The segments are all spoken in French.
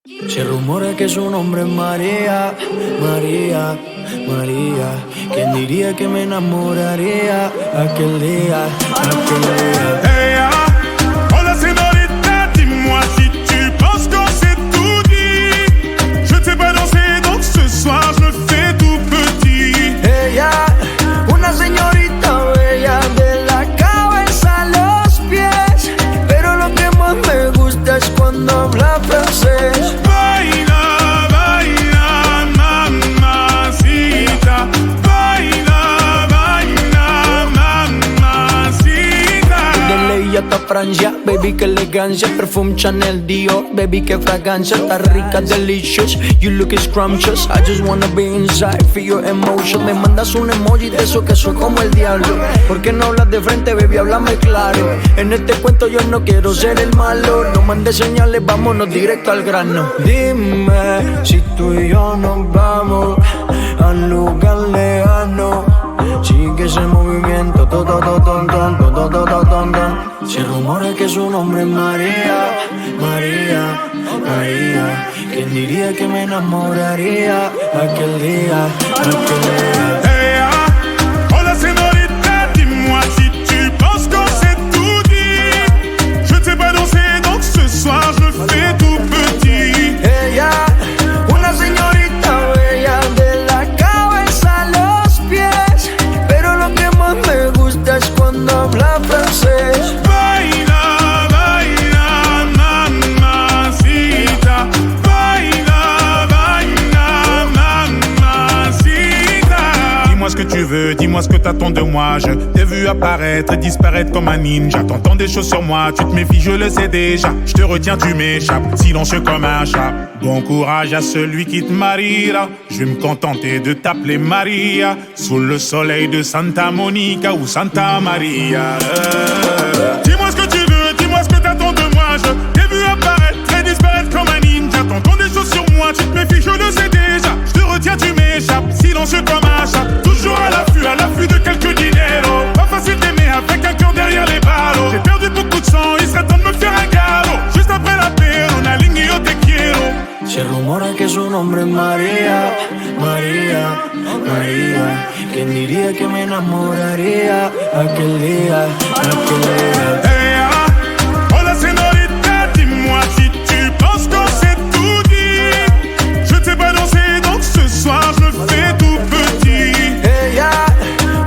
Se rumora que su nombre es María, María, María. ¿Quién diría que me enamoraría aquel día, aquel día? Hey, hola señorita, dis-moi si tu penses qu'on s'est tout dit. Je ne sais pas danser, donc ce soir je me fais tout petit. Ella, una señorita bella de la cabeza a los pies, pero lo que más me gusta es cuando habla francés. Baila, baila, mamacita. Baila, baila, mamacita. De ley hasta Francia, baby, que elegancia. Perfume Chanel, Dior, baby, que fragancia. Está rica, delicious, you look scrumptious. I just wanna be inside, feel your emotion. Me mandas un emoji de eso que soy como el diablo. ¿Por qué no hablas de frente, baby? Háblame claro. En este cuento yo no quiero ser el malo. No mandes señales, vámonos directo al grano. Dime si tú y yo nos vamos al lugar lejano. Sigue ese movimiento, se rumora que su nombre es María, María, María. ¿Quién diría que me enamoraría aquel día, aquel día? Hey, hola señorita, dis-moi si tu penses qu'on s'est tout dit. Je ne sais pas danser, donc ce soir je me fais tout petit. Ella, una señorita bella de la cabeza a los pies, pero lo que más me gusta es cuando habla francés. Baila, baila, mamacita. Baila, baila, mamacita. Dis-moi ce que tu veux, dis-moi ce que t'attends de moi. Je t'ai vu apparaître et disparaître comme un ninja. T'entends des choses sur moi, tu te méfies, je le sais déjà. Je te retiens, tu m'échappes, silencieux comme un chat. Bon courage à celui qui te mariera. Je vais me contenter de t'appeler Maria. Sous le soleil de Santa Monica ou Santa Maria. Dis-moi ce que tu veux, dis-moi ce que t'attends de moi. Je t'ai vu apparaître et disparaître comme un ninja. T'entends des choses sur moi, tu te méfies, je le sais déjà. Je te retiens, tu m'échappes, silencieux comme un chat. Toujours à l'affût de quelques dinero. Pas facile d'aimer avec un cœur derrière les barreaux. J'ai perdu beaucoup de sang, il serait temps de me faire un galop. Juste après la paix, on aligne yo te quiero. Se rumora que su nombre es María, María, María. ¿Quién diría que me enamoraría aquel día, aquel día? Hey, hola señorita, dis-moi si tu penses qu'on s'est tout dit. Je ne sais pas danser, donc ce soir je me fais tout petit. Ella,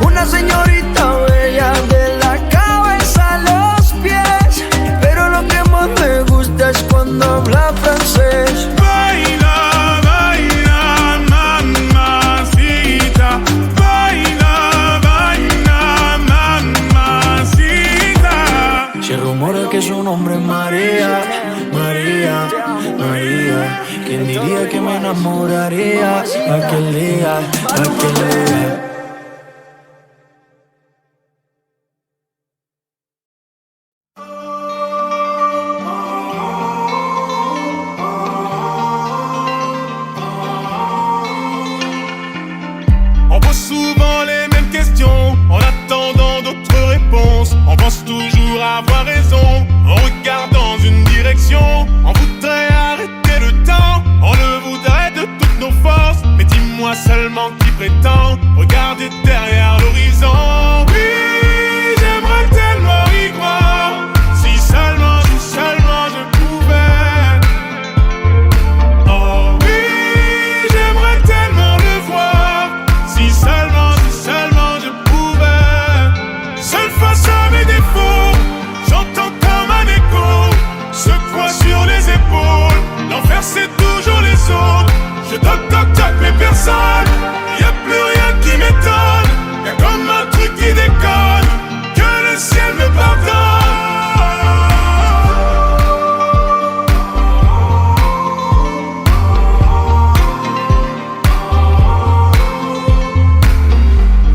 una señorita bella de la cabeza a los pies, pero lo que más me gusta es cuando habla francés. Baila, baila, mamacita. Baila, baila, mamacita. Se rumora que su nombre es María, María, María. ¿Quién diría que me enamoraría aquel día, aquel día? On pose souvent les mêmes questions en attendant d'autres réponses. On pense toujours avoir raison en regarde dans une direction. On voudrait arrêter le temps, on le voudrait de toutes nos forces. Mais dis-moi seulement qui prétend regarder derrière l'horizon. Oui, j'aimerais tellement y croire. Si seulement je pouvais. Oh oui, j'aimerais tellement le voir. Si seulement je pouvais. Seul face à mes défauts, j'entends comme un écho ce poids sur les épaules. L'enfer c'est toujours les autres. Je toc mais personne. Y'a plus rien qui m'étonne. Y'a comme un truc qui déconne. Que le ciel me pardonne.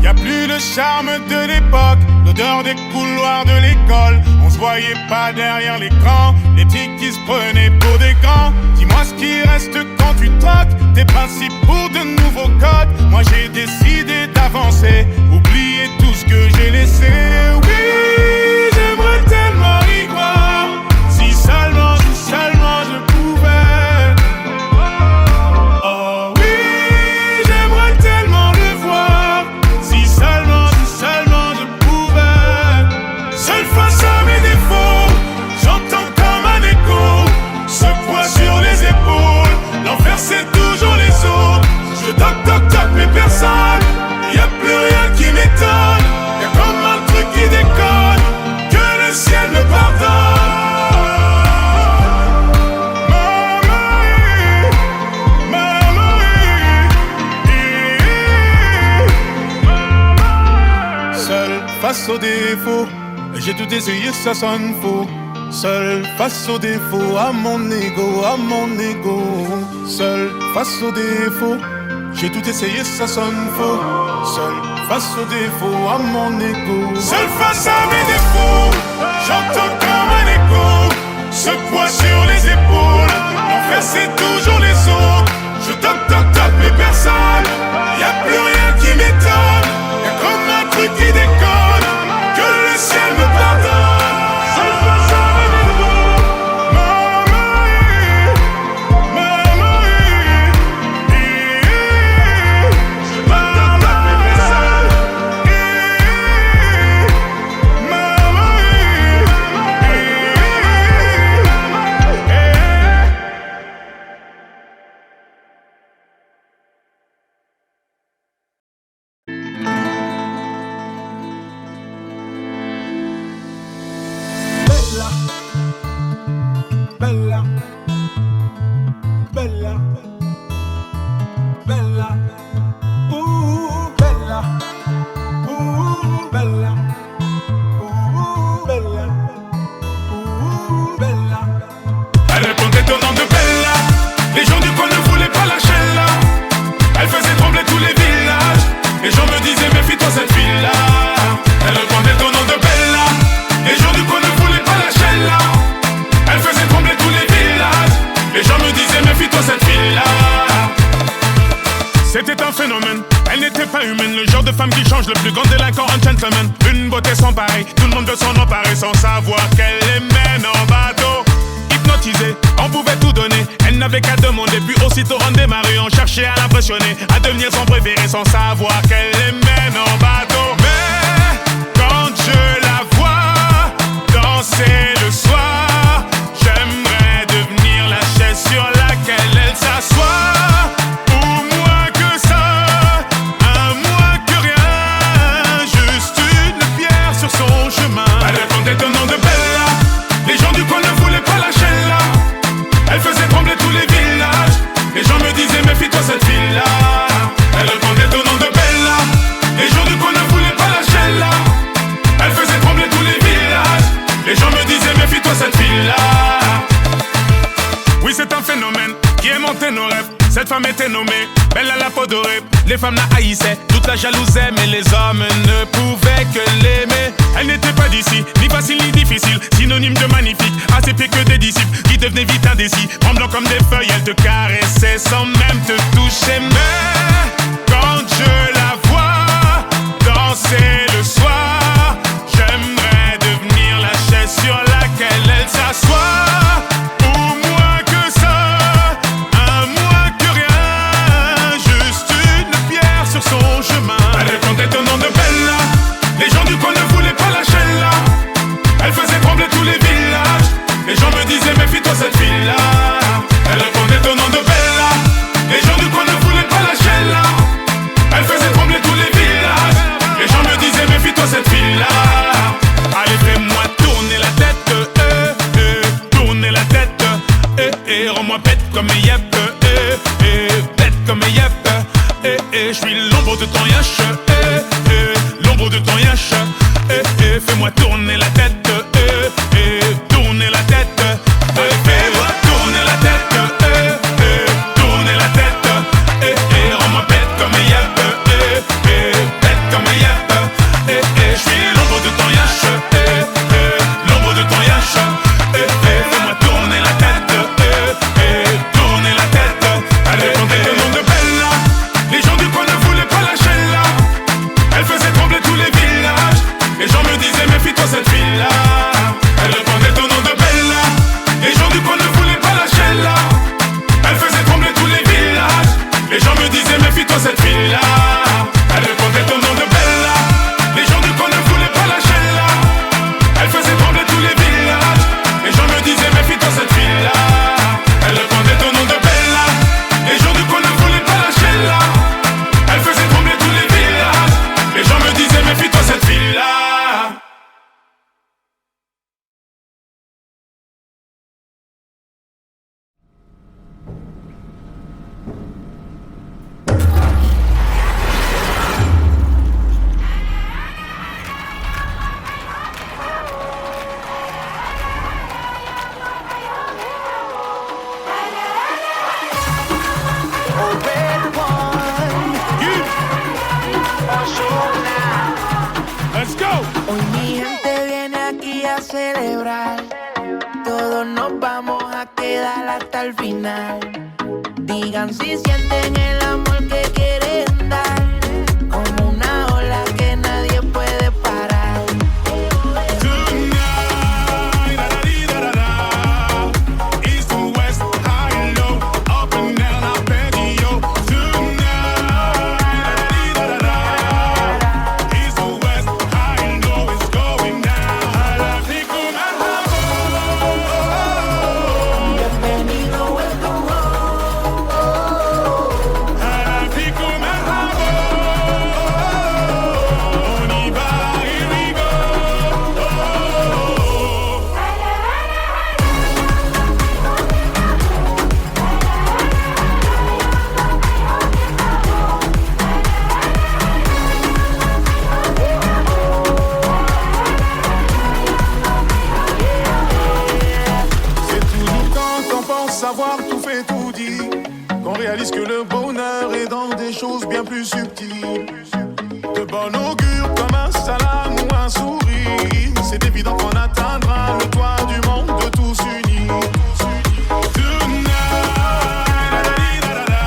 Y'a plus le charme de l'époque, l'odeur des couloirs de l'école. On se voyait pas derrière l'écran, les petits qui se prenaient pour des grands. Dis-moi ce qui reste quand tu troques tes principes pour de nouveaux codes. Moi j'ai décidé d'avancer, oublier tout ce que j'ai laissé. Oui, j'aimerais tellement y croire. Si seulement je pouvais. toque toque toque mais personne. Y'a plus rien qui m'étonne. Y'a comme un truc qui déconne. Que le ciel me pardonne. Face aux défauts, j'ai tout essayé, ça sonne faux. Seul face aux défauts, à mon ego, à mon ego. Seul face aux défauts, j'ai tout essayé, ça sonne faux. Seul face aux défauts, à mon ego. Seul face à mes défauts, j'entends comme un écho. Ce poids sur les épaules, l'enfer c'est toujours les autres. Je toque toque toque mais personne. Y'a plus rien qui m'étonne. Y'a comme un truc qui déconne. Que le ciel me pardonne. Seul face à mes défauts. Bella, bella, bella, bella, bella, bella, bella. Elle répondait au nom de Bella. Les gens du coin ne voulaient pas lâcher là. Elle faisait trembler tous les villages. Les gens me disaient méfie-toi cette fille-là. Elle répondait au nom de Bella. Les gens du coin ne voulaient pas lâcher là. Elle faisait trembler tous les villages. Les gens me disaient méfie-toi cette fille-là. C'était un phénomène, elle n'était pas humaine. Le genre de femme qui change, le plus grand délinquant, un gentleman. Une beauté sans pareil, tout le monde veut s'en emparer. Sans savoir qu'elle les mène en bateau. Hypnotisée, on pouvait tout donner. Elle n'avait qu'à demander, puis aussitôt on démarrait. On cherchait à l'impressionner, à devenir son préféré. Sans savoir qu'elle les mène en bateau. Mais quand je la vois danser le soir, j'aimerais devenir la chaise sur laquelle elle s'assoit. Ou moins que ça, un moins que rien. Juste une pierre sur son chemin. Elle répondait au nom de Bella. Les gens du coin ne voulaient pas lâcher là. Elle faisait trembler tous les villages. Les gens me disaient méfie-toi cette fille-là. Elle répondait au nom de Bella. Les gens du coin ne voulaient pas lâcher là. Elle faisait trembler tous les villages. Les gens me disaient méfie-toi cette fille-là. Oui, c'est un phénomène qui aimantait nos rêves. Cette femme était nommée Belle à la peau dorée. Les femmes la haïssaient, toute la jalousaient, mais les hommes ne pouvaient que l'aimer. Elle n'était pas d'ici, ni facile ni difficile, synonyme de magnifique, à ses pieds que des disciples qui devenaient vite indécis. Tremblant comme des feuilles, elle te caressait sans même te toucher. Mais quand je la vois danser le soir, j'aimerais devenir la chaise sur laquelle elle s'assoit. Son chemin. Elle répondait au nom de Bella. Les gens du coin ne voulaient pas lâcher là. Elle faisait trembler tous les villages. Les gens me disaient méfie-toi cette fille-là. Elle répondait au nom de Bella. Les gens du coin ne voulaient pas lâcher là. Elle faisait trembler tous les villages. Les gens me disaient méfie-toi cette fille-là. Allez fais-moi tourner la tête, tourner la tête, rends-moi bête comme yep, bête comme yep. Je suis l'ombre de ton yash, l'ombre de ton yash, fais-moi tourner la tête, tourner la tête, fais-moi tourner la tête, tourner la tête, rends-moi bête comme yep, bête comme yep, je suis l'ombre de ton yash, l'ombre de ton yash, fais-moi tourner la tête, tourner la tête, allez, on est le nom de Bella. Les gens du coin ne voulaient pas lâcher là. Elle faisait trembler tous les villages. Les gens me disaient méfie-toi cette fille. Hoy mi gente viene aquí a celebrar. Todos nos vamos a quedar hasta el final. Digan si sienten el amor que quieren dar, como una ola que nadie puede parar. Tonight, da-da-dee-da-da-da. East to west, high and low, up and down, I beg you. Tonight, da-da-dee-da-da-da. East to west, high and low, it's going down. Fikum al-Habo. Bienvenido, welcome home. Fikum al-Habo. On y va, here we go. C'est toujours quand on pense avoir tout fait, tout dit, qu'on réalise que le bonheur est dans des choses bien plus subtiles. De bon augure comme un salam ou un sourire, c'est évident qu'on atteindra le toit du monde de tous unis. Tonight, da-da-dee-da-da-da.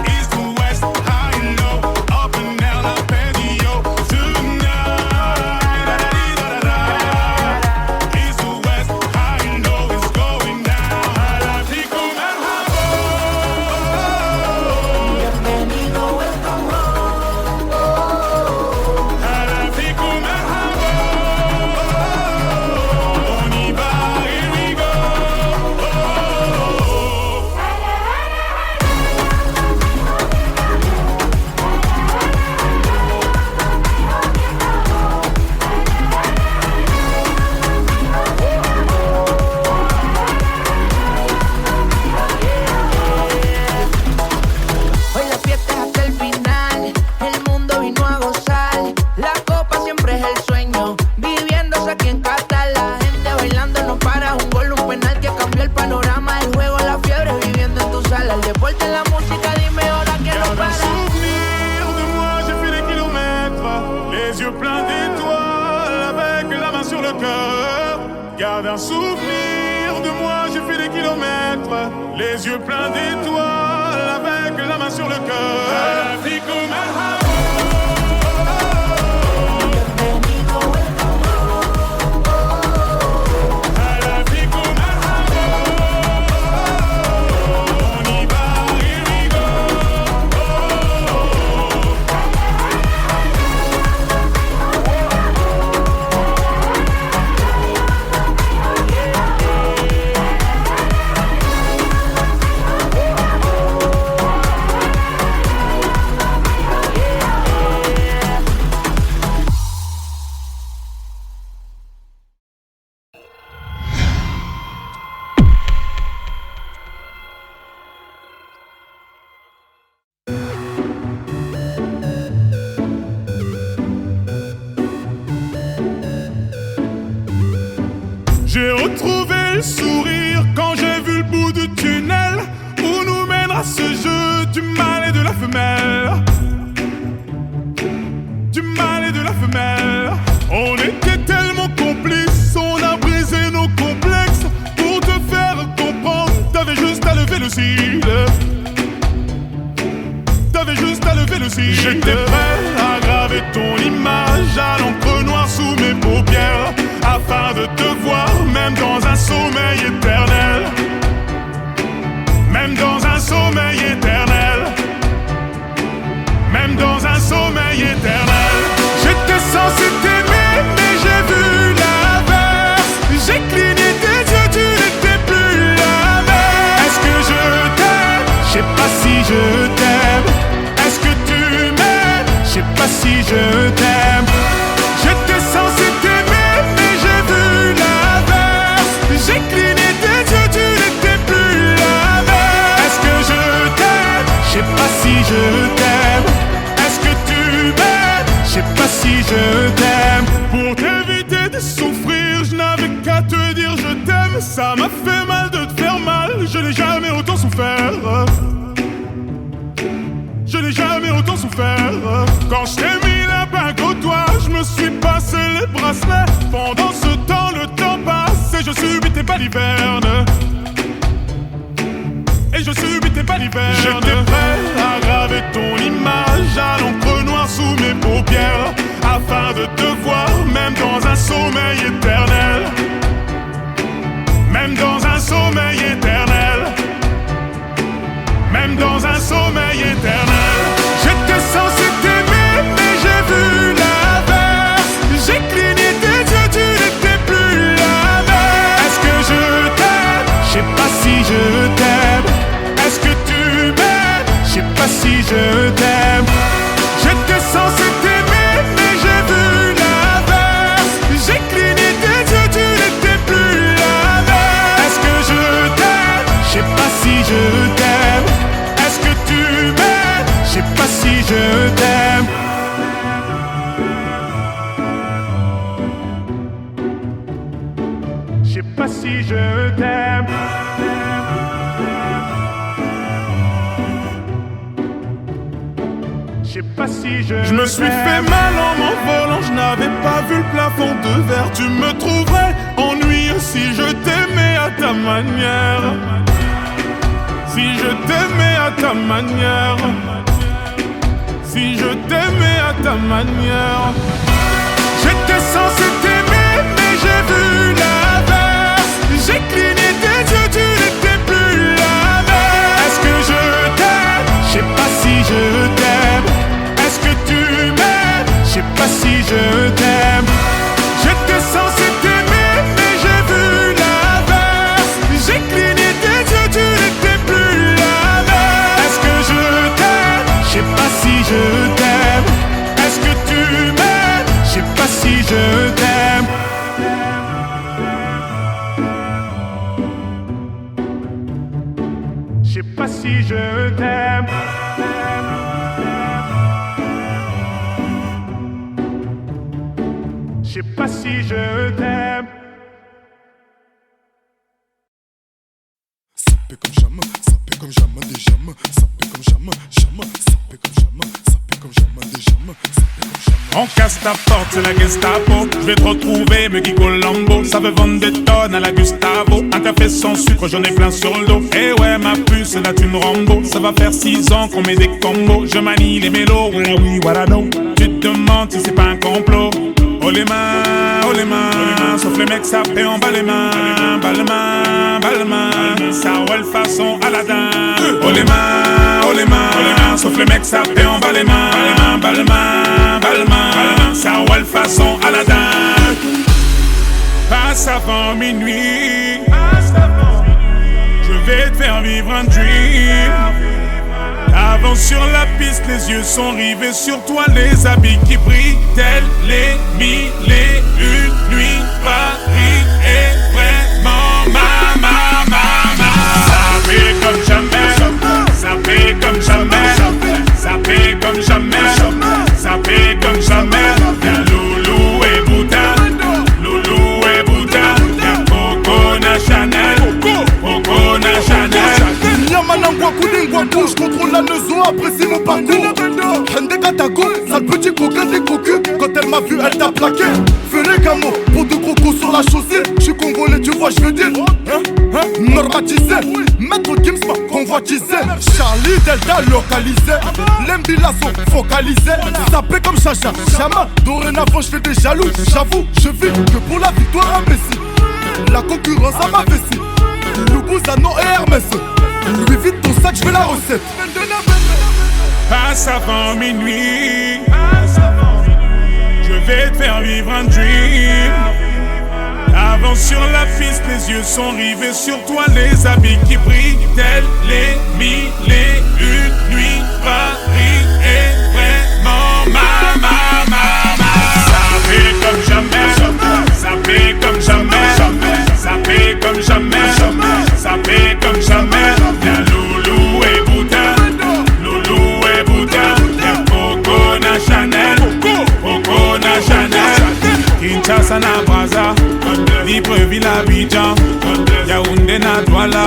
East to west, high and low, up and down, I beg you. Tonight, da-da-dee-da-da-da. East to west, high and low, it's going down. Fikum al-Habo. Bienvenido, welcome home. Fikum al-Habo. On y va, here we go. Hoy la fiesta es hasta el final, el mundo vino a gozar. La copa siempre es el sueño, viviéndose aquí en Qatar. La gente bailando no para, un gol, un penal que cambió el panorama del juego. La fiebre viviendo en tu sala, el deporte, la música, dime ahora quién lo Garde un para. souvenir de moi, j'ai fait des kilomètres, les yeux pleins d'étoiles, avec la main sur le cœur. Garde un souvenir de moi, j'ai fait des kilomètres, les yeux pleins d'étoiles, avec la main sur le cœur. Fikum al-Habo. Bienvenido, welcome home. Fikum al-Habo. On y va, here we go. J'ai retrouvé le sourire quand j'ai vu le bout du tunnel où nous mènera ce jeu du mâle et de la femelle. Du mâle et de la femelle. On était tellement complices, on a brisé nos complexes. Pour te faire comprendre, t'avais juste à lever le cil. T'avais juste à lever le cil. J'étais prêt à graver ton image à l'encre noire sous mes paupières, afin de te voir même dans un sommeil éternel. Même dans un sommeil éternel. Même dans un sommeil éternel. J'étais censé t'aimer mais j'ai vu l'inverse. J'ai cligné tes yeux, tu n'étais plus la même. Est-ce que je t'aime? Je sais pas si je t'aime. Est-ce que tu m'aimes? Je sais pas si je t'aime. J'étais censé t'aimer mais j'ai vu l'inverse. J'ai cligné tes yeux, tu n'étais plus la même. Est-ce que je t'aime? Je sais pas si je t'aime. Est-ce que tu m'aimes? Je sais pas si je t'aime. Pour t'éviter de souffrir, je n'avais qu'à te dire je t'aime. Ça m'a fait mal de te faire mal, je n'ai jamais autant souffert. Je n'ai jamais autant souffert. Quand je t'ai mis la bague au doigt, je me suis tes bracelets. Pendant ce temps, le temps passe et je subis tes balivernes. Et je subis tes balivernes. J'étais prêt à graver ton image à l'encre noire sous mes paupières, afin de te voir même dans un sommeil éternel. Même dans un sommeil éternel. Même dans un sommeil éternel. J'étais censé t'aimer mais j'ai vu l'inverse. J'ai cligné tes yeux, tu n'étais plus la même. Est-ce que je t'aime? Je sais pas si je t'aime. Est-ce que tu m'aimes? Je sais pas si je t'aime. J'étais censé t'aimer mais j'ai vu l'inverse. J'ai cligné tes yeux, tu n'étais plus la même. Est-ce que je t'aime? Je sais pas si je t'aime. Est-ce que tu m'aimes? Je sais pas si je t'aime. Je sais pas si je t'aime. Je sais pas si je me suis fait mal en m'envolant, je n'avais pas vu le plafond de verre. Tu me trouverais ennuyeux si je t'aimais à ta manière. Si je t'aimais à ta manière. Si je t'aimais à ta manière. J'étais censé t'aimer mais j'ai vu l'inverse. J'ai cligné tes yeux, tu n'étais plus la même. Est-ce que je t'aime? Je sais pas si je t'aime. Est-ce que tu m'aimes? Je sais pas si je t'aime. J'étais censé t'aimer mais j'ai vu l'inverse. J'ai cligné tes yeux, tu n'étais plus la même. Est-ce que je t'aime? Je sais pas si je t'aime. Est-ce que tu m'aimes? Je sais pas si je t'aime. Je sais pas si je t'aime. Je sais pas si je t'aime. Ça paie comme jamais, ça paie comme jamais des jamais, ça paie comme jamais, jamais, ça paie comme jamais, ça paie comme jamais des jamais, ça paie comme jamais. On casse ta porte, c'est la Gestapo. Je vais te retrouver, me Guy Colombo. Ça veut vendre des tonnes à la Gustavo. Un café sans sucre, j'en ai plein sur le dos. Eh ouais, ma puce, là tu me Rambo. Ça va faire 6 ans qu'on met des combos. Je manie les mélos, oui, oui, voilà, no. Tu te demandes si c'est pas un complot. Oh les mains, sauf les mecs ça fait en bas les mains. Bas les mains, ça roule façon Aladdin. Oh les mains, sauf les mecs ça fait en bas les mains. Bas les mains, ça roule façon Aladdin. Passe avant minuit, je vais te faire vivre un dream. Avance sur la piste, les yeux sont rivés sur toi, les habits qui brillent, tels les mille et une nuits. Paris est vraiment ma. Ça fait comme jamais, ça fait comme jamais, ça fait comme jamais, ça fait comme jamais. Y'a Loulou et Bouddha, Loulou et Bouddha. Y'a Coco Chanel, Coco Chanel. Yamanangwa Koulingwakou, je contrôle la neuzo, apprécie mon parcours. Hende Katako, sale petit coquin des cocus. Quand elle m'a vu, elle t'a plaqué. Fais les camos, pour de crocos sur la chaussée. J'suis congolais, tu vois, j'veux dire. Normatisé, maître Gims m'a convoitisé. Charlie Delta localisé. L'Embila sont focalisés. Sapé comme Chacha, Chama. Dorénavant, j'fais des jaloux. J'avoue, je vis que pour la victoire imbécile. La concurrence à ma vessie. Loubouzanon et Hermès. Lui vite ton sac, j'fais la recette. Passe avant minuit, je vais te faire vivre un dream. Avance sur la piste, les yeux sont rivés sur toi, les habits qui brillent, tels les mille et une nuits. Paris est vraiment ma. Ça fait comme jamais, ça fait comme jamais, ça fait comme jamais, ça fait comme jamais. Y'a Loulou et Bouddha, Loulou et Bouddha. Y'a Coco Chanel, Coco Chanel. Kinshasa na Brazza, Libreville à Abidjan, Yaoundé na Douala,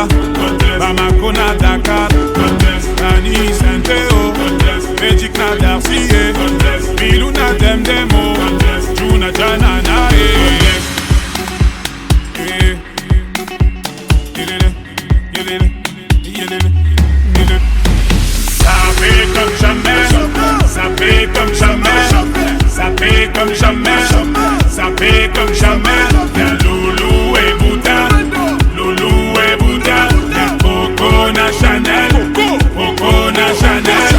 Bamako na Dakar, Nani Saint-Théo, Magic na Darcy, Bilou na Demdemo, Juna Janana. comme jamais. Ça fait comme jamais. Y'a Loulou et Bouddha. Loulou et Bouddha. Y'a Coco na Chanel. Coco na Chanel.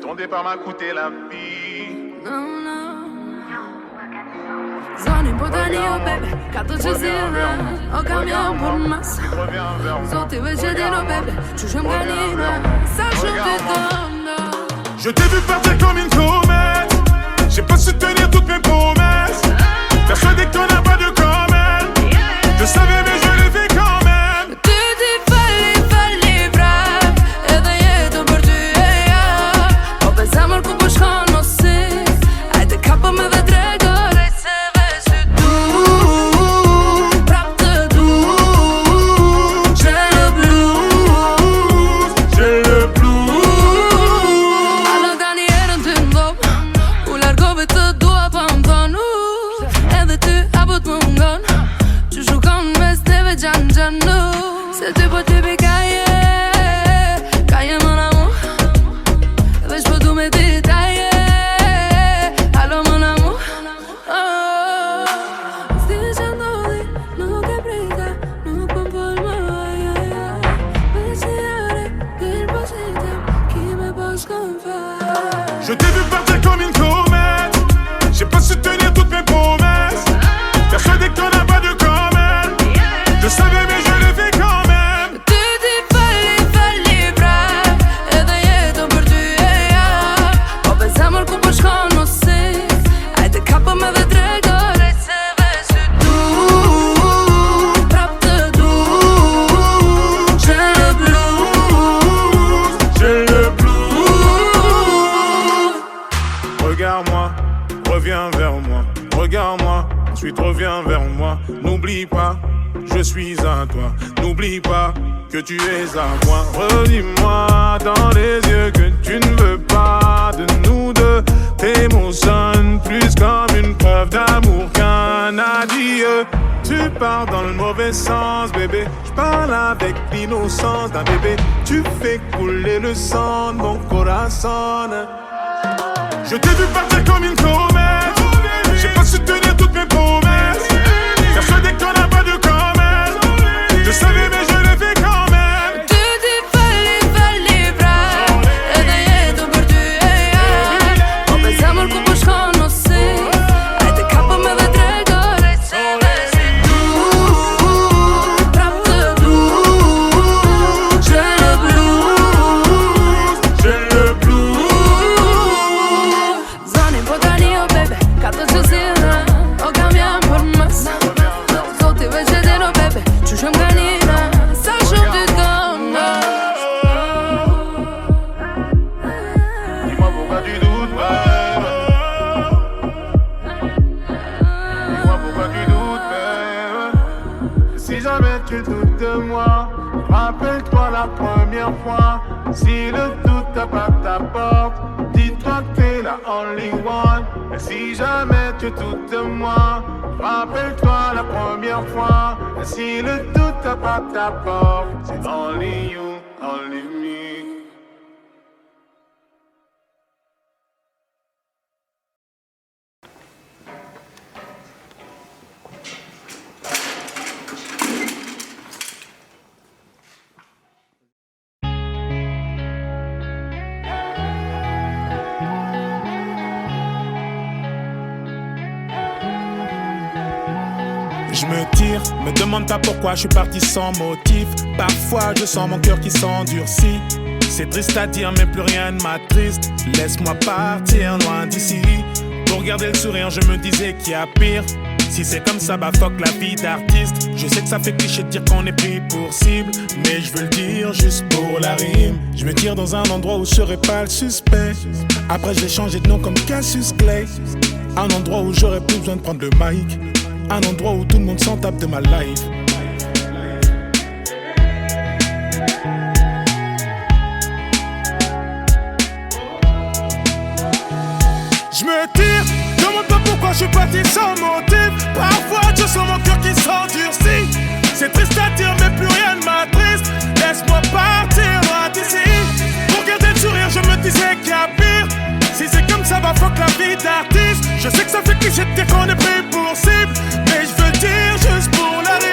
Ton départ m'a coûté la vie. Zoni podanio, baby, kato që zile O kam jam për mas Zoti veç e dino, baby, që shumë ka njina Sa shumë të tondo. Je t'ai vu partir comme une comète. J'ai pas su tenir toutes mes promesses. Persuadé que t'en as pas de comète. Je savais mais je l'ai fait quand même. Ty ti falli prap Edhe jetën për ty e ja Po pe zemër ku po shkon mos si Ajde kapëm edhe tregore se veç ty du Prap të du J'ai le blues J'ai le blues. Alo tani erën ty ndop U largove të dua pa më thonu Edhe ty apo të mungon Që shukon mes teve gjanë Se ty po ty pi kaje mon amour Veç po du me detaje Alo mon amour S'ti që ndodhi nuk e prita Nuk po m'fol më Veç një are Del po sitem Ki me pas kom fal Je t'ai vu partir comme une comète. J'ai pas su tenir toutes mes promesses. Persuadé que t'en as pas de comète. Je savais mais je l'ai fait quand même. Ty ti falli prap Edhe jetën për ty e ja Po pe zemër ku po shkon mos si Ajde kapëm edhe tregore se veç ty du Prap të du J'ai le blues J'ai le blues. Regarde-moi, reviens vers moi. Regarde-moi, ensuite reviens vers moi. N'oublie pas, je suis à toi. N'oublie pas que tu es à moi. Redis-moi dans les yeux que tu ne veux pas de nous deux. Tes mots sonnent plus comme une preuve d'amour qu'un adieu. Tu pars dans le mauvais sens, bébé. Je parle avec l'innocence d'un bébé. Tu fais couler le sang de mon corazon. Je t'ai vu partir comme une comète. J'ai pas su tenir toutes mes promesses. Persuadé que t'en as pas de comète. Je savais mais je l'ai fait quand même. Ty ti falli prap Edhe jetën për ty e ja Po pe zemër ku po shkon mos si Ajde kapëm edhe tregore se veç ty du Prap të du J'ai le blues J'ai le blues. Zoni po tani o baby Kato që zile O kam jam për mas Zoti veç e dino, baby, që shumë ka njina Sa shumë ty tondo. Dis-moi pourquoi tu doutes, babe. Dis-moi pourquoi tu doutes, babe. Si jamais tu doutes de moi, rappelle-toi la première fois. Si le doute tape à ta porte, dis-toi que t'es la only one. Et si jamais tu doutes de moi, rappelle-toi la première fois. Et si le doute tape à ta porte, c'est only you, only me. Je me tire, me demande pas pourquoi je suis parti sans motif. Parfois je sens mon cœur qui s'endurcit. C'est triste à dire mais plus rien ne m'attriste. Laisse-moi partir loin d'ici. Pour garder le sourire je me disais qu'il y a pire. Si c'est comme ça, bah fuck la vie d'artiste. Je sais que ça fait cliché de dire qu'on est pris pour cible, mais je veux le dire juste pour la rime. Je me tire dans un endroit où je serai pas le suspect. Après j'ai changé de nom comme Cassius Clay. Un endroit où j'aurais plus besoin de prendre le mic. Un endroit où tout le monde s'en tape de ma life. Je me tire, demande pas pourquoi je suis parti sans motif. Parfois je sens mon cœur qui s'endurcit. C'est triste à dire mais plus rien ne m'attriste. Laisse-moi partir loin d'ici. Pour garder le sourire je me disais qu'il y a pire. Si c'est comme ça, bah fuck la vie d'artiste. Je sais que ça fait cliché de dire qu'on est pris pour cible, mais je veux dire juste pour la rime.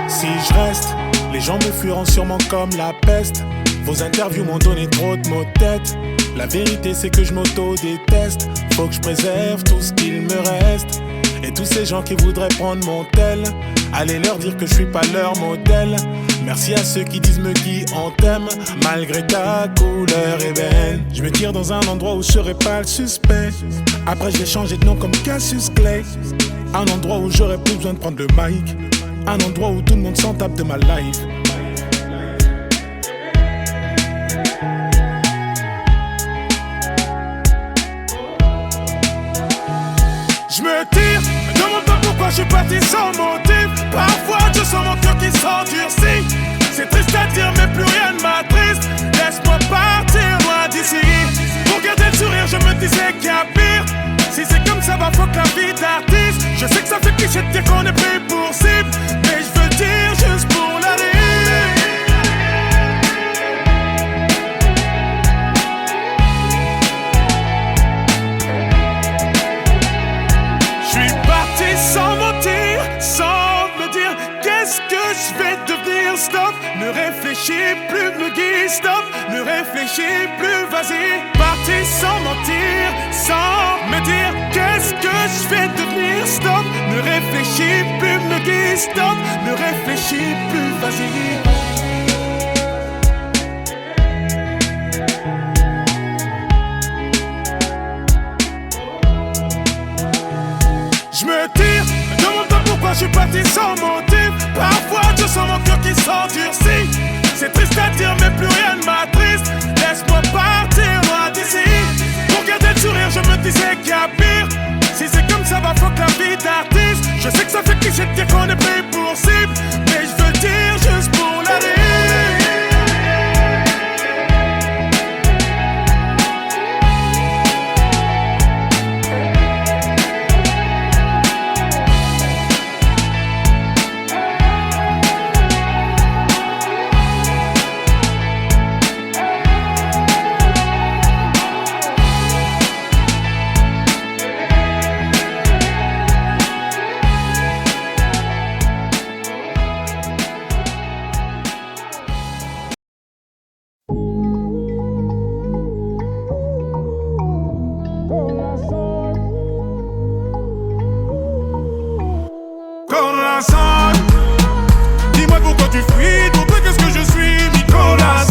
Si je reste, les gens me fuiront sûrement comme la peste. Vos interviews m'ont donné trop de maux de tête. La vérité c'est que je m'auto-déteste. Faut que je préserve tout ce qu'il me reste. Et tous ces gens qui voudraient prendre mon tel, allez leur dire que je suis pas leur modèle. Merci à ceux qui disent me qui on t'aime, malgré ta couleur ébène. Je me tire dans un endroit où je serai pas le suspect. Après j'ai changé de nom comme Cassius Clay. Un endroit où j'aurais plus besoin de prendre le mic. Un endroit où tout le monde s'en tape de ma life. Je me tire, me demande pas pourquoi je suis parti sans motif. Parfois je sens mon cœur qui s'endurcit. C'est triste à dire mais plus rien ne m'attriste. Laisse-moi partir loin d'ici. Pour garder le sourire je me disais qu'il y a pire. Si c'est comme ça, bah fuck la vie d'artiste. Je sais que ça fait cliché de dire qu'on est pris pour cible, mais je veux dire juste pour la rime. J'suis parti sans mentir, sans me dire qu'est-ce que je vais devenir. Stop, ne réfléchis plus, me guide. Stop, ne réfléchis plus, vas-y. Parti sans mentir, sans me dire qu'est-ce que je vais devenir. Stop, ne réfléchis plus, me guide. Stop, ne réfléchis plus, vas-y. Je me tire, me demande pas pourquoi je suis parti sans motif. Parfois je sens mon cœur qui s'endurcit. C'est triste à dire mais plus rien ne m'attriste. Laisse-moi partir loin d'ici. Pour garder le sourire je me disais qu'il y a pire. Si c'est comme ça, bah fuck la vie d'artiste. Je sais que ça fait cliché de dire qu'on est pris pour cible, mais je veux dire juste pour la rime. Dis-moi pourquoi tu fuis, pour toi qu'est-ce que je suis, Nicolas.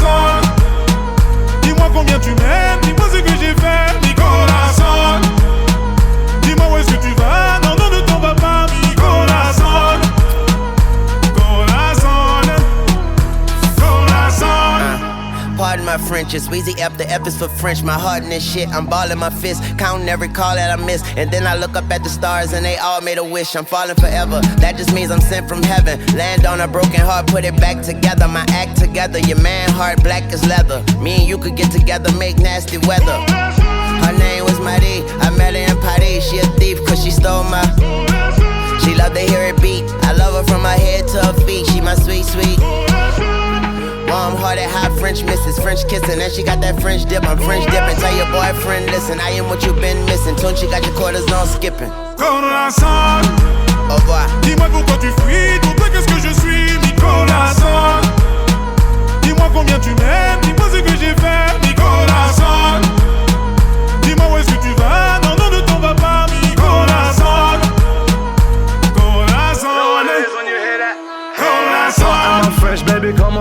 Dis-moi combien tu m'aimes, dis-moi ce que j'ai fait, Nicolas. Dis-moi où est-ce que tu vas, non, non, ne t'en vas pas, Nicolas. Pardon my French, it's Weezy F, the F is for French. My heart in this shit, I'm balling my fist, counting every call that I miss. And then I look up at the stars and they all made a wish. I'm falling forever, that just means I'm sent from heaven. Land on a broken heart, put it back together. My act together, your man heart black as leather. Me and you could get together, make nasty weather. Her name was Marie, I met her in Paris. She a thief cause she stole my. She love to hear it beat, I love her from her head to her feet. She my sweet, sweet warm-hearted, hot French missus, French kissing, and she got that French dip. I'm French dipping. Tell your boyfriend, listen, I am what you've been missing. Don't you got your quarters on skipping? Corazon, au revoir. Dis-moi pourquoi tu fuis, pour toi qu'est-ce que je suis, Nicolas. Dis-moi combien tu m'aimes, dis-moi ce que j'ai fait, Nicolas. Dis-moi où est-ce que tu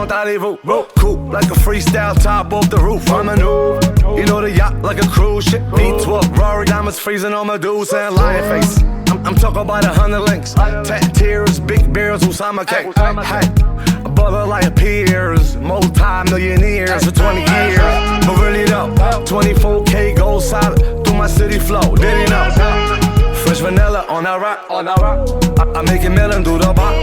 comment allez-vous? Cool, like a freestyle top off the roof. I maneuver, you know the yacht like a cruise ship. V12, Rory diamonds freezing on my dudes and lion face. I'm talking about 100 links, tat tears, big beers, Usama cake. Hey, a brother like peers, multi-millionaires for 20 years. But really though, 24K gold solid through my city flow. Did he know? Fresh vanilla on that rock. I make it melon do the bop.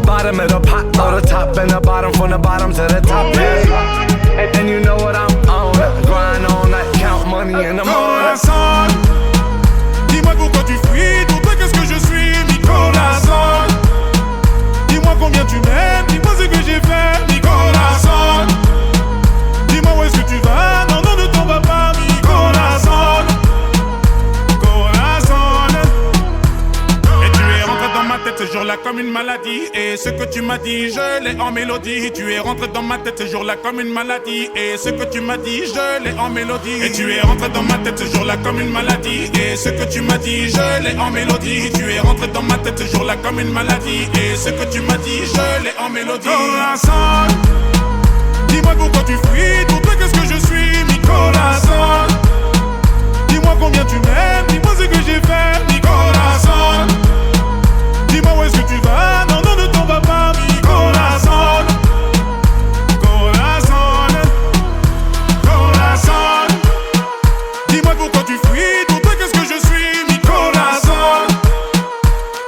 Bottom of the pot, or the top and the bottom, from the bottom to the top. Yeah. And you know what I'm on, grind all night, count money in the morning. Dis-moi pourquoi tu fuis, pour toi qu'est-ce que je suis, Nicolas Son. Dis-moi combien tu m'aimes, dis-moi ce que j'ai fait, Nicolas Son. Dis-moi où est-ce que tu vas, non, non, ne t'en vas pas, Nicolas Son. Et tu es rentré dans ma tête ce jour-là comme une maladie. Et ce que tu m'as dit, je l'ai en mélodie. Tu es rentré dans ma tête ce jour-là comme une maladie. Et ce que tu m'as dit, je l'ai en mélodie. Et tu es rentré dans ma tête ce jour-là comme une maladie. Et ce que tu m'as dit, je l'ai en mélodie. Tu es rentré dans ma tête ce jour-là comme une maladie. Et ce que tu m'as dit, je l'ai en mélodie. Corazon, dis-moi pourquoi tu fuis, pour toi qu'est-ce que je suis, mi corazon. Dis-moi combien tu m'aimes, dis-moi ce que j'ai fait, mi corazon. Dis-moi où est-ce que tu vas, non, non, ne t'en vas pas, mi corazon. Corazon, corazon. Dis-moi pourquoi tu fuis, pour toi qu'est-ce que je suis, mi corazon.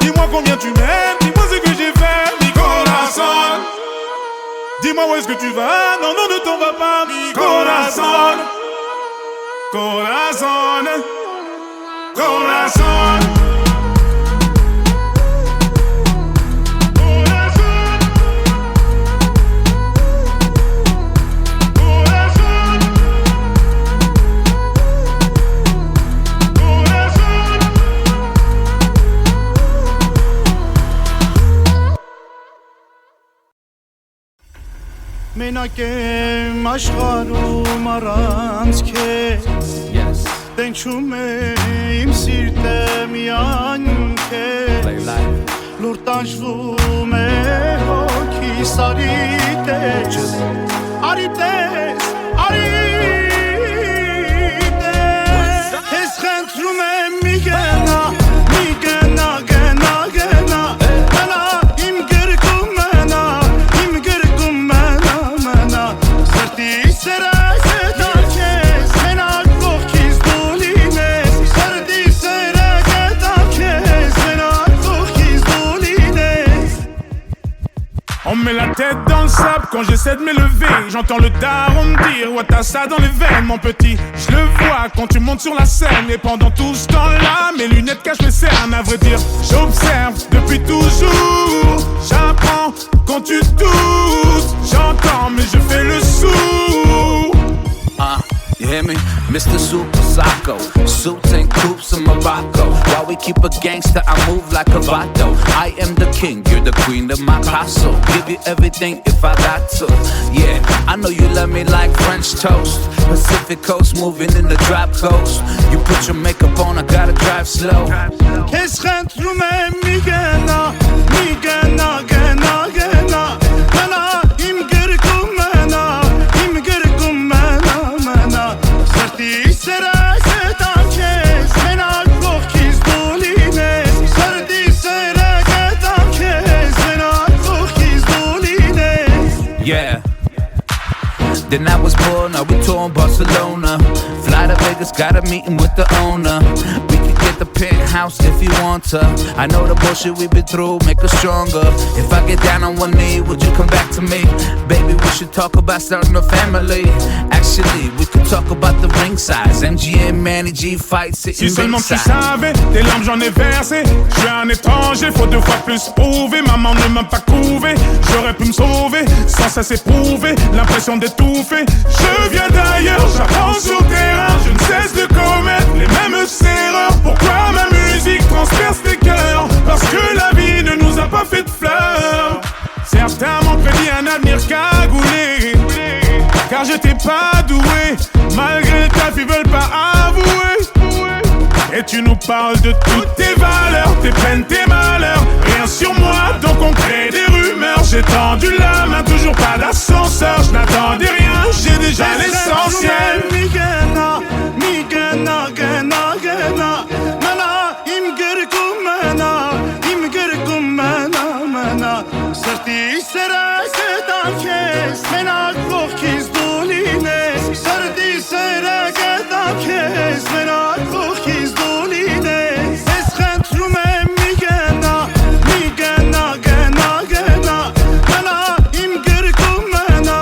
Dis-moi combien tu m'aimes, dis-moi ce que j'ai fait, mi corazon. Dis-moi où est-ce que tu vas, non, non, ne t'en vas pas, mi corazon. Corazon, corazon. Մենակ եմ աշխարհում առանց քեզ Տենչում է իմ սիրտը միայն քեզ Լուր տանջվում է հոգիս արի տես Արի տես, արի տես Ես խնդրում եմ մի գնա, մի գնա, գնա, գնա Մնա իմ գրկում մնա, իմ գրկում մնա, մնա Սրտի սրած է տանքես, մենակ կողքիս դու լինես Սրտի սրած է տանքես, մենակ կողքիս դու լինես On met la tête dans le sable quand j'essaie de m'élever. J'entends le daron me dire ouais t'as ça dans les veines mon petit. Je le vois quand tu montes sur la scène. Et pendant tout ce temps-là mes lunettes cachent mes cernes. À vrai dire j'observe depuis toujours. J'apprends quand tu doutes. J'entends mais je fais le sourd. You hear me? Mr. Super Psycho, suits and coops in Morocco. While we keep a gangster, I move like a vato. I am the king, you're the queen of my castle. Give you everything if I got to. Yeah, I know you love me like French toast. Pacific coast, moving in the drop coast. You put your makeup on, I gotta drive slow. Քեզ խնդրում եմ մի գնա, մի գնա, գնա, գնա Մնա իմ գրկում մնա, իմ գրկում մնա, մնա Սրտի սրած է տանքես, մենակ կողքիս դու լինես Սրտի սրած է տանքես, մենակ կողքիս դու լինես Yeah. Then I was born, now we touring Barcelona. Fly to Vegas, got a meeting with the owner. We can get the penthouse if you want to. I know the bullshit we've been through, make us stronger. If I get down on one knee, would you come back to me? Baby, we should talk about starting a family. Actually, we could talk about the ring size. MGM, Manny G fight, sitting Si seulement tu ringside. savais, tes larmes j'en ai versé. Je suis un étranger, faut 2 fois plus prouver. Maman ne m'a pas couvé, j'aurais pu me sauver. Sans cesse éprouver, l'impression d'étouffer. Je viens d'ailleurs, j'apprends sur le terrain. Je ne cesse de commettre les mêmes erreurs. Pourquoi ma musique transperce tes cœurs? Parce que la vie ne nous a pas fait de fleurs. Certains m'ont prédit un avenir cagoulé, car j'étais pas doué. Malgré ta vie, veulent pas avouer. Et tu nous parles de toutes tes valeurs, tes peines, tes malheurs. Rien sur moi, donc on crée des rumeurs. J'ai tendu la main, toujours pas d'ascenseur. Je n'attendais rien, j'ai déjà l'essentiel. Migena, migena, gena, gena. Mana, imgerkum mana, imgerkum mana, mana. Sarti sera sedan kes, mena kokis dolines. Sarti sera sedan kes, mena kokis dolines. Eschent rumem migena, migena, gena, gena. Mana, imgerkum mana,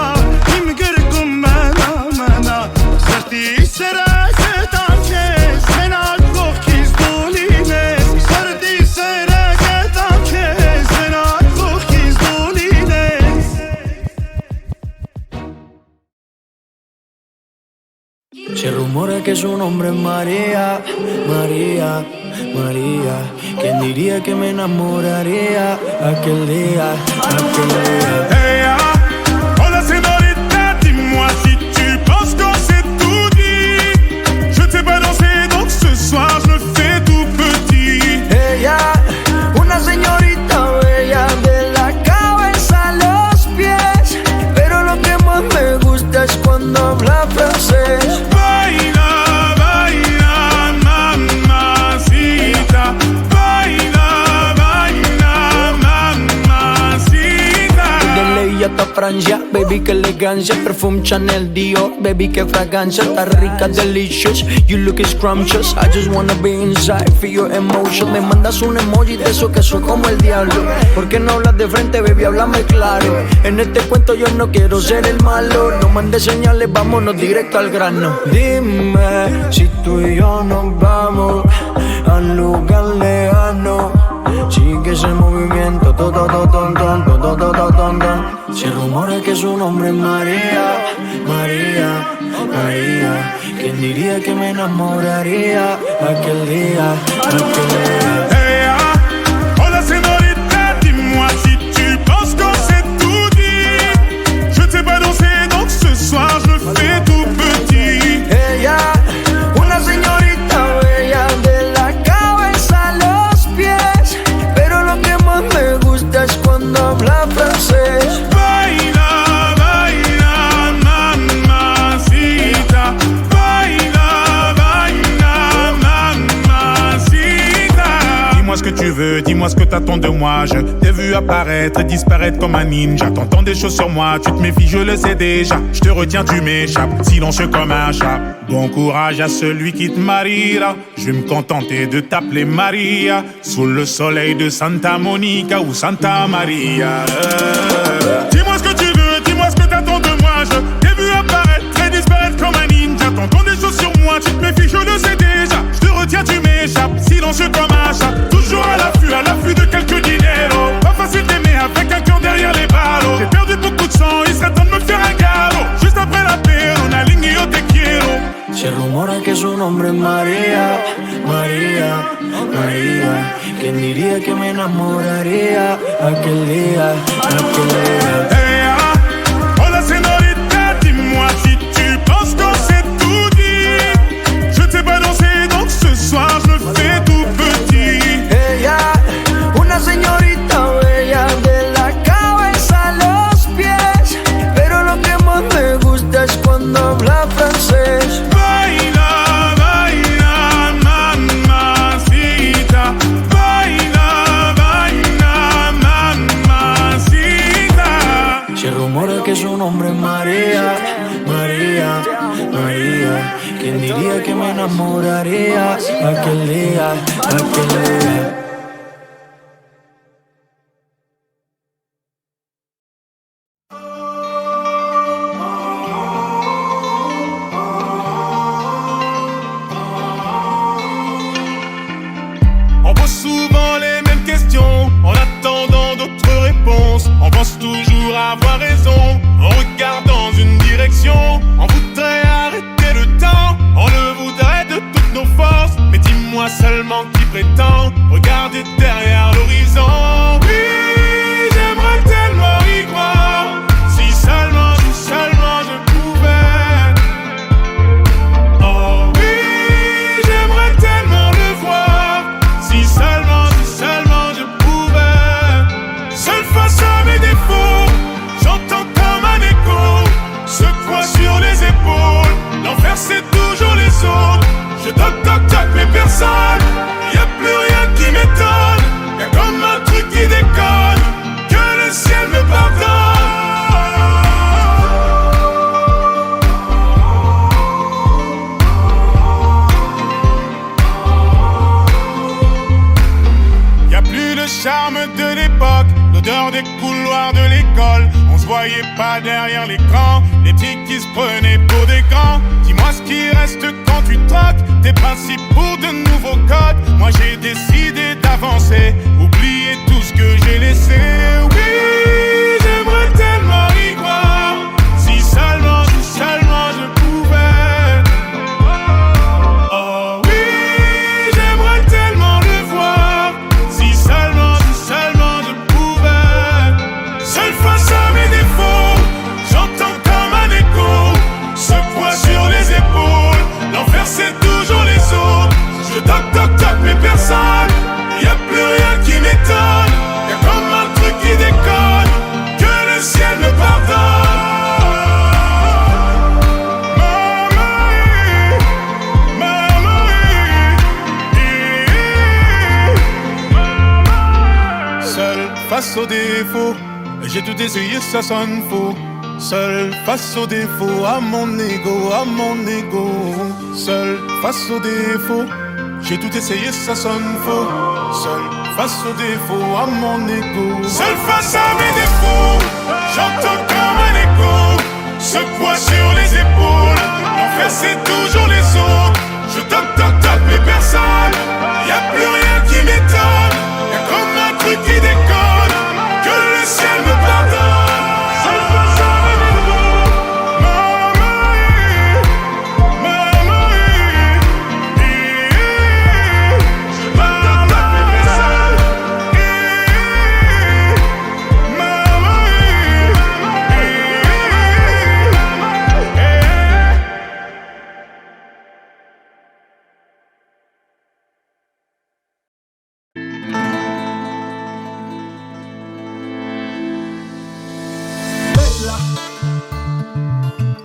imgerkum mana, mana. Sarti sera sedan kes, mena kokis dolines. Sarti sera sedan kes, mena kokis dolines. Se rumora que su nombre es María, María, María. ¿Quién diría que me enamoraría aquel día, aquel día? Hey, ah, hola señorita, dis-moi si tu penses qu'on s'est tout dit. Je ne sais pas danser, donc ce soir je me fais tout petit. Ella, una señorita bella de la cabeza a los pies. Pero lo que más me gusta es cuando habla francés. Baila, baila, mamacita. Baila, baila, mamacita. De ley hasta Francia, baby, que elegancia. Perfume Chanel, Dior, baby, que fragancia. Está rica, delicious, you look scrumptious. I just wanna be inside, feel your emotion. Me mandas un emoji de eso que soy como el diablo. ¿Por qué no hablas de frente, baby? Háblame claro. En este cuento yo no quiero ser el malo. No mandes señales, vámonos directo al grano. Dime si tú y yo nos vamos a un lugar lejano. Sigue ese movimiento, todo, todo, ton, ton, todo, todo, ton, ton. Se rumora que su nombre es María, María, María. ¿Quién diría que me enamoraría aquel día, aquel día? Hey, ah, hola señorita, dis-moi si tu penses qu'on s'est tout dit. Je ne sais pas danser, donc ce soir je me fais tout petit. Ella, una señorita bella de la cabeza a los pies. Pero lo que más me gusta es cuando habla francés. Baila, baila, mamacita. Baila, baila, mamacita. Dis-moi ce que tu veux, dis-moi ce que t'attends de moi. Je t'ai vu apparaître et disparaître comme un ninja. T'entends des choses sur moi, tu te méfies, je le sais déjà. Je te retiens, tu m'échappes, silencieux comme un chat. Bon courage à celui qui te mariera. Je vais me contenter de t'appeler Maria. Sous le soleil de Santa Monica ou Santa Maria. Dis-moi ce que tu veux, dis-moi ce que t'attends de moi. Je t'ai vu apparaître et disparaître comme un ninja. T'entends des choses sur moi, tu te méfies, je le sais déjà. Je te retiens, tu m'échappes, silencieux comme un chat. Toujours à l'affût de quelques dineros. Pas facile d'aimer avec un cœur derrière les ballots. J'ai perdu beaucoup de sang, il serait temps de me faire un galop. Juste après la paix, on a ligné au te quiero. Se rumora que su nombre es María, María, María. ¿Quién diría que me enamoraría aquel día, aquel día? Hey, ah, hola señorita, dis-moi si tu penses qu'on s'est tout dit. Je ne sais pas danser, donc ce soir je me fais tout petit. Ella, una señorita bella de la cabeza a los pies. Pero lo que más me gusta es cuando habla francés. Baila, baila, mamacita. Baila, baila, mamacita. Se rumora que su nombre es María, María, María. ¿Quién diría que me enamoraría aquel día, aquel día? On pose souvent les mêmes questions en attendant d'autres réponses. On pense toujours avoir raison en regardant une direction. On voudrait arrêter le temps, on le voudrait de toutes nos forces. Mais dis-moi seulement qui prétend regarder derrière l'horizon. Oui, j'aimerais tellement y croire. Si seulement je pouvais. Oh oui, j'aimerais tellement le voir. Si seulement je pouvais. Seul face à mes défauts. L'enfer c'est toujours les autres. Je toc mais personne. Y'a plus rien qui m'étonne. Y'a comme un truc qui déconne. Que le ciel me pardonne. Y'a plus le charme de l'époque, l'odeur des couloirs de l'école. On se voyait pas derrière l'écran, les petits qui se prenaient pour des grands. Dis-moi ce qui reste quand tu troques tes principes pour de nouveaux codes. Moi j'ai décidé d'avancer, oublier tout ce que j'ai laissé. Oui, j'aimerais tellement y croire. Si seulement je pouvais. Oh oui, j'aimerais tellement le voir. Si seulement je pouvais. Seul face à mes défauts, j'entends comme un écho ce poids sur les épaules. L'enfer c'est toujours les autres. Je toc mais personne. Y'a plus rien qui m'étonne. Y'a comme un truc qui déconne. Que le ciel me pardonne. Seul face aux défauts, j'ai tout essayé, ça sonne faux. Seul face aux défauts, à mon ego. Seul face aux défauts, j'ai tout essayé, ça sonne faux. Seul face aux défauts, à mon ego. Seul face à mes défauts, j'entends comme un écho ce poids sur les épaules. L'enfer c'est toujours les autres. Je toc mais personne. Y'a plus rien qui m'étonne. Y'a comme un truc qui déconne. Que le ciel me pardonne. Seul face à mes défauts.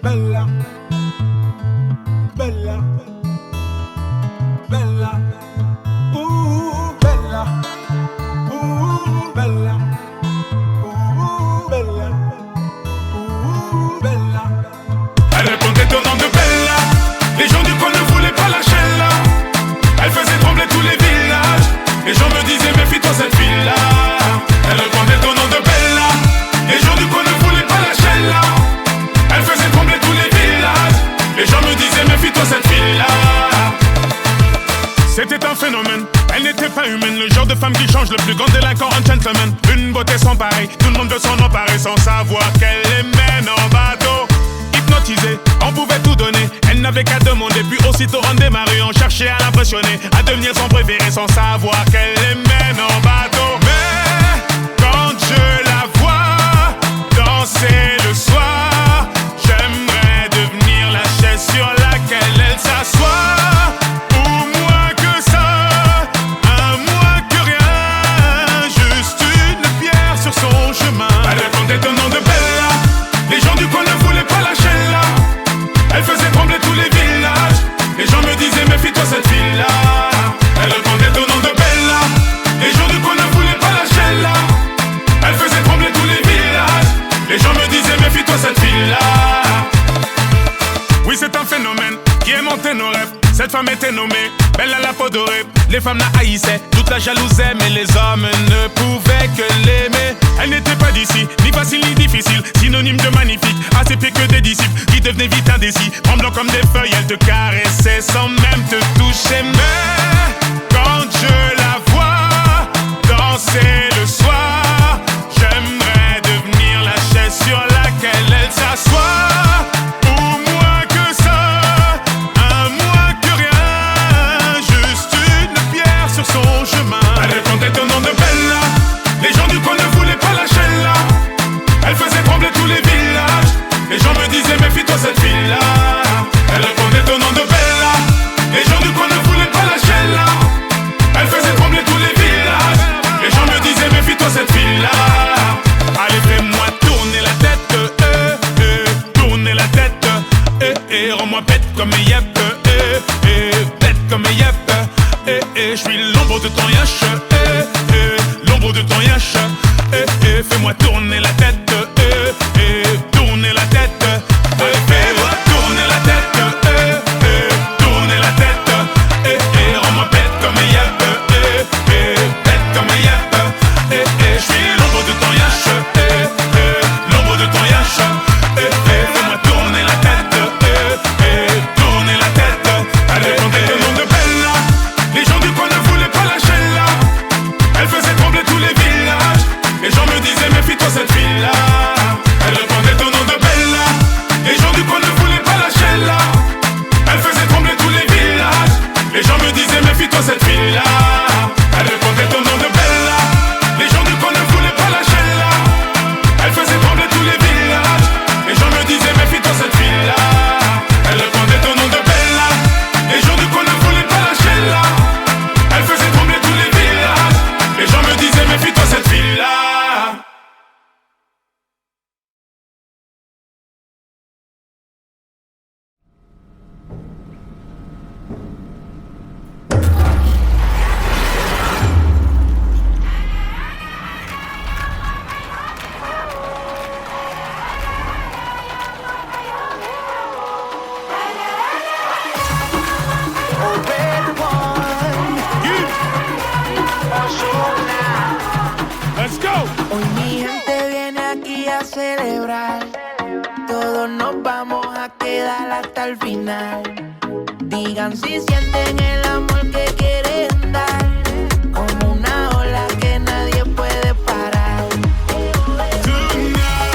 Bella, bella, bella, bella, bella, bella, bella. Elle répondait au nom de Bella. Les gens du coin ne voulaient pas lâcher là. Elle faisait trembler tous les villages. Les gens me disaient méfie-toi cette fille-là. Elle répondait au nom de Bella. Les gens du coin ne voulaient pas lâcher là. Elle faisait trembler tous les villages. Les gens me disaient méfie-toi cette fille-là. C'était un phénomène, elle n'était pas humaine. Le genre de femme qui change le plus grand délinquant en gentleman. Une beauté sans pareil, tout le monde veut s'en emparer sans savoir qu'elle les mène en bateau. Hypnotisée, on pouvait tout donner. Elle n'avait qu'à demander, puis aussitôt on démarrait. On cherchait à l'impressionner, à devenir son préféré sans savoir qu'elle les mène en bateau. Mais quand je la vois danser le soir, j'aimerais devenir la chaise sur laquelle elle s'assoit. Son chemin. Elle répondait au nom de Bella. Les gens du coin ne voulaient pas lâcher là. Elle faisait trembler tous les villages. Les gens me disaient méfie-toi cette fille-là. Elle répondait au nom de Bella. Les gens du coin ne voulaient pas lâcher là. Elle faisait trembler tous les villages. Les gens me disaient méfie-toi cette fille-là. Oui, c'est un phénomène qui aimantait nos rêves. Cette femme était nommée Bella la peau dorée. Les femmes la haïssaient, toute la jalousaient, mais les hommes ne pouvaient que l'aimer. Elle n'était pas d'ici, ni facile ni difficile, synonyme de magnifique, à ses pieds que des disciples qui devenaient vite indécis. Tremblant comme des feuilles, elle te caressait sans même te toucher. Mais quand je la vois danser le soir, j'aimerais devenir la chaise sur laquelle elle s'assoit. Son chemin. Elle répondait au nom de Bella. Les gens du coin ne voulaient pas lâcher là. Elle faisait trembler tous les villages. Les gens me disaient méfie-toi cette fille-là. Elle répondait au nom de Bella. Les gens du coin ne voulaient pas lâcher là. Elle faisait trembler de ton yash, l'ombre de ton yash, fais-moi tourner la tête, tourner la tête, fais-moi tourner la tête, tourner la tête, rends-moi bête comme un yap, bête comme un yap, je suis l'ombre de ton yash, l'ombre de ton yash, fais-moi tourner la tête, tourner la tête, allez, on est le nom de Bella, les gens du coin ne voulaient pas lâcher là, elle faisait trembler tous les villages, les gens me disaient méfie-toi cette fille-là, elle répondait au nom de Bella, les gens du coin ne voulaient pas lâcher là, elle faisait trembler tous les villages, les gens me disaient méfie-toi cette fille-là, elle répondait au nom de Bella, les gens du coin ne voulaient pas lâcher là, elle faisait trembler tous les villages, les gens me disaient méfie-toi cette fille-là, elle répondait au nom de Bella, les gens du coin ne voulaient pas lâcher là, elle faisait trembler tous les villages, les gens me disaient méfie-toi cette fille-là. Let's go. Hoy mi gente viene aquí a celebrar. Todos nos vamos a quedar hasta el final. Digan si sienten el amor que quieren dar. Como una ola que nadie puede parar. Tonight,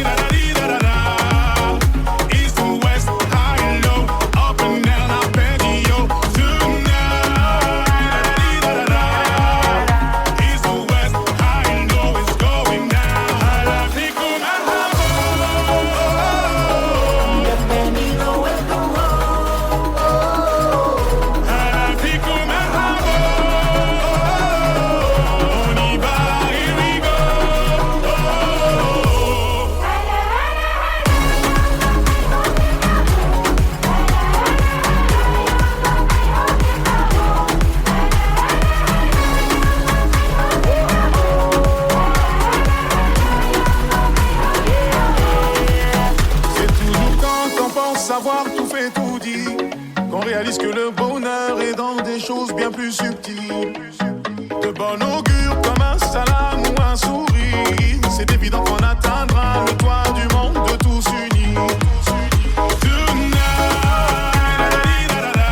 da-da-dee-da-da-da. East to west, high and low, up and down, up and yo. Tonight, da-da-dee-da-da-da. East to west, high and low, it's going down. Fico Marrabo. Bienvenido, welcome home. Fico Marrabo. On y va, here we go. C'est toujours quand on pense savoir tout fait, tout dit, qu'on réalise que le bonheur est dans des choses bien plus subtiles. De bon augure comme un salam ou un sourire, c'est évident qu'on atteindra le toit du monde de tous unis. Tonight, da-da-dee-da-da-da.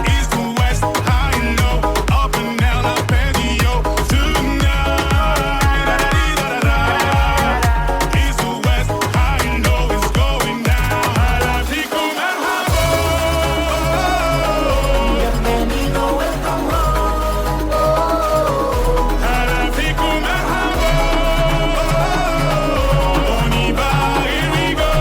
East to west, high and low, up and down, up and yo. Tonight, da-da-dee-da-da-da. East to west, high and low, it's going down. Fico Marrabo. Bienvenido, welcome home. Fico Marrabo. On y va, here we go.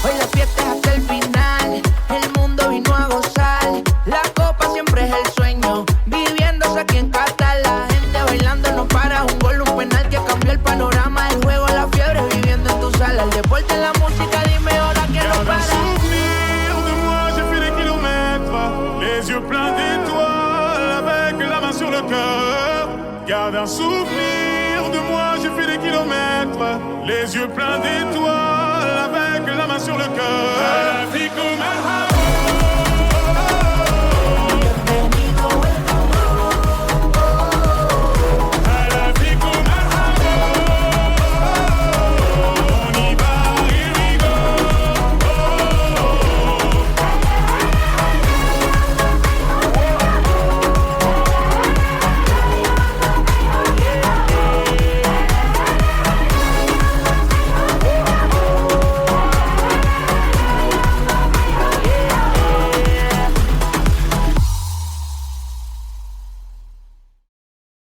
Hoy la fiesta es hasta el final. El mundo vino a gozar. La copa siempre es el sueño. Viviéndose aquí en Qatar. La gente bailando no para. Un gol, un penal que cambió el panorama. El juego, la fiebre viviendo en tu sala. El deporte, la música, dime ahora quién lo Garde un para. souvenir de moi, j'ai fait des kilomètres, les yeux pleins d'étoiles, avec la main sur le cœur. Garde un souvenir de moi, j'ai fait des kilomètres, les yeux pleins d'étoiles, avec la main sur le cœur. Fico Marrabo.